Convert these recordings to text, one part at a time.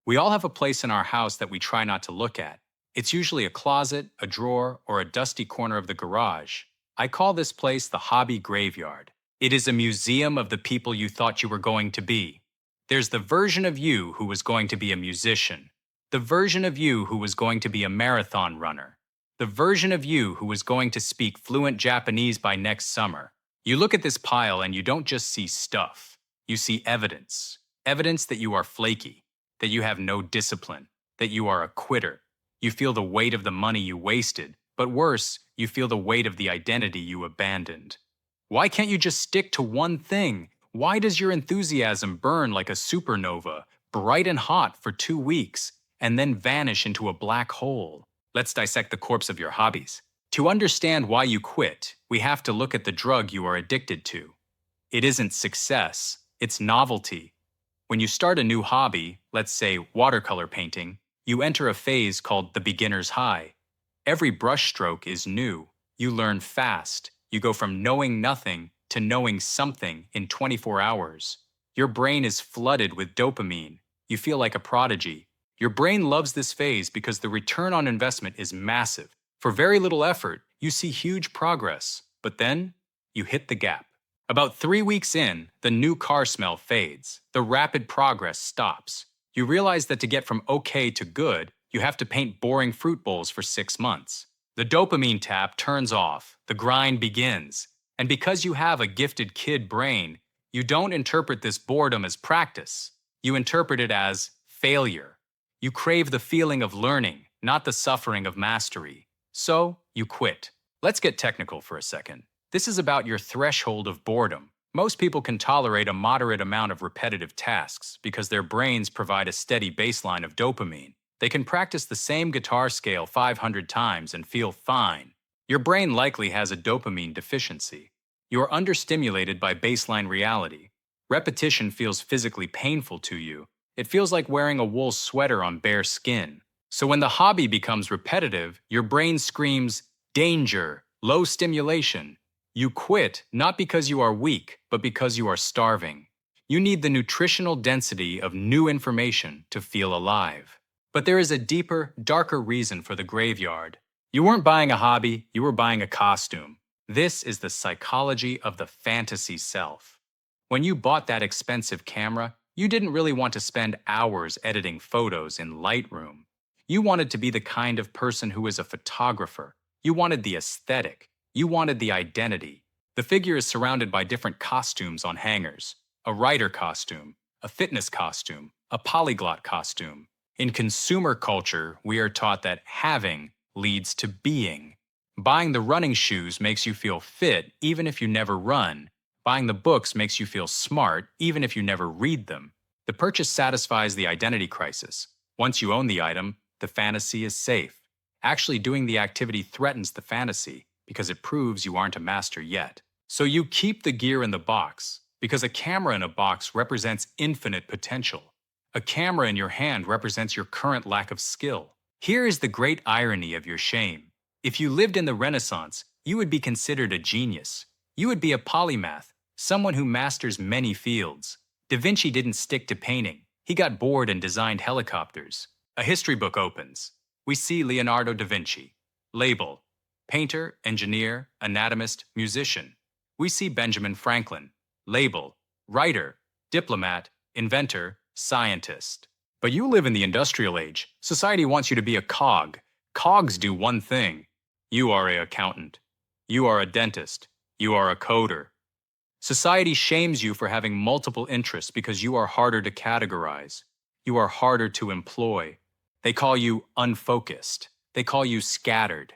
We all have a place in our house that we try not to look at. It's usually a closet, a drawer, or a dusty corner of the garage. I call this place the hobby graveyard. It is a museum of the people you thought you were going to be. There's the version of you who was going to be a musician, the version of you who was going to be a marathon runner, the version of you who was going to speak fluent Japanese by next summer. You look at this pile and you don't just see stuff, you see evidence. Evidence that you are flaky, that you have no discipline, that you are a quitter. You feel the weight of the money you wasted, but worse, you feel the weight of the identity you abandoned. Why can't you just stick to one thing? Why does your enthusiasm burn like a supernova, bright and hot for 2 weeks, and then vanish into a black hole? Let's dissect the corpse of your hobbies. To understand why you quit, we have to look at the drug you are addicted to. It isn't success, it's novelty. When you start a new hobby, let's say watercolor painting, you enter a phase called the beginner's high. Every brushstroke is new. You learn fast. You go from knowing nothing to knowing something in 24 hours. Your brain is flooded with dopamine. You feel like a prodigy. Your brain loves this phase because the return on investment is massive. For very little effort, you see huge progress. But then, you hit the gap. About 3 weeks in, the new car smell fades. The rapid progress stops. You realize that to get from okay to good, you have to paint boring fruit bowls for 6 months. The dopamine tap turns off. The grind begins. And because you have a gifted kid brain, you don't interpret this boredom as practice. You interpret it as failure. You crave the feeling of learning, not the suffering of mastery. So, you quit. Let's get technical for a second. This is about your threshold of boredom. Most people can tolerate a moderate amount of repetitive tasks because their brains provide a steady baseline of dopamine. They can practice the same guitar scale 500 times and feel fine. Your brain likely has a dopamine deficiency. You are understimulated by baseline reality. Repetition feels physically painful to you. It feels like wearing a wool sweater on bare skin. So when the hobby becomes repetitive, your brain screams, danger, low stimulation. You quit not because you are weak, but because you are starving. You need the nutritional density of new information to feel alive. But there is a deeper, darker reason for the graveyard. You weren't buying a hobby, you were buying a costume. This is the psychology of the fantasy self. When you bought that expensive camera, you didn't really want to spend hours editing photos in Lightroom. You wanted to be the kind of person who is a photographer. You wanted the aesthetic. You wanted the identity. The figure is surrounded by different costumes on hangers. A writer costume, a fitness costume, a polyglot costume. In consumer culture, we are taught that having leads to being. Buying the running shoes makes you feel fit even if you never run. Buying the books makes you feel smart even if you never read them. The purchase satisfies the identity crisis. Once you own the item, the fantasy is safe. Actually doing the activity threatens the fantasy because it proves you aren't a master yet. So you keep the gear in the box because a camera in a box represents infinite potential. A camera in your hand represents your current lack of skill. Here is the great irony of your shame. If you lived in the Renaissance, you would be considered a genius. You would be a polymath, someone who masters many fields. Da Vinci didn't stick to painting. He got bored and designed helicopters. A history book opens. We see Leonardo da Vinci. Label: painter, engineer, anatomist, musician. We see Benjamin Franklin. Label: writer, diplomat, inventor, scientist. But you live in the industrial age. Society wants you to be a cog. Cogs do one thing. You are an accountant. You are a dentist. You are a coder. Society shames you for having multiple interests because you are harder to categorize. You are harder to employ. They call you unfocused. They call you scattered.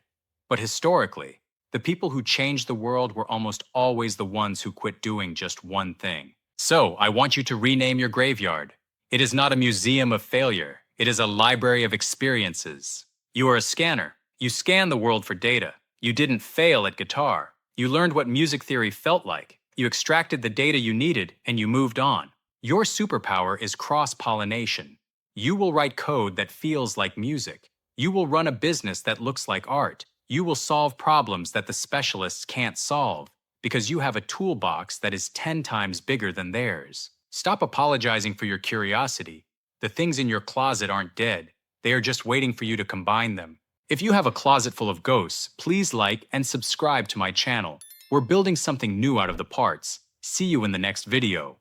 But historically, the people who changed the world were almost always the ones who quit doing just one thing. So, I want you to rename your graveyard. It is not a museum of failure. It is a library of experiences. You are a scanner. You scan the world for data. You didn't fail at guitar. You learned what music theory felt like. You extracted the data you needed, and you moved on. Your superpower is cross-pollination. You will write code that feels like music. You will run a business that looks like art. You will solve problems that the specialists can't solve because you have a toolbox that is 10 times bigger than theirs. Stop apologizing for your curiosity. The things in your closet aren't dead. They are just waiting for you to combine them. If you have a closet full of ghosts, please like and subscribe to my channel. We're building something new out of the parts. See you in the next video.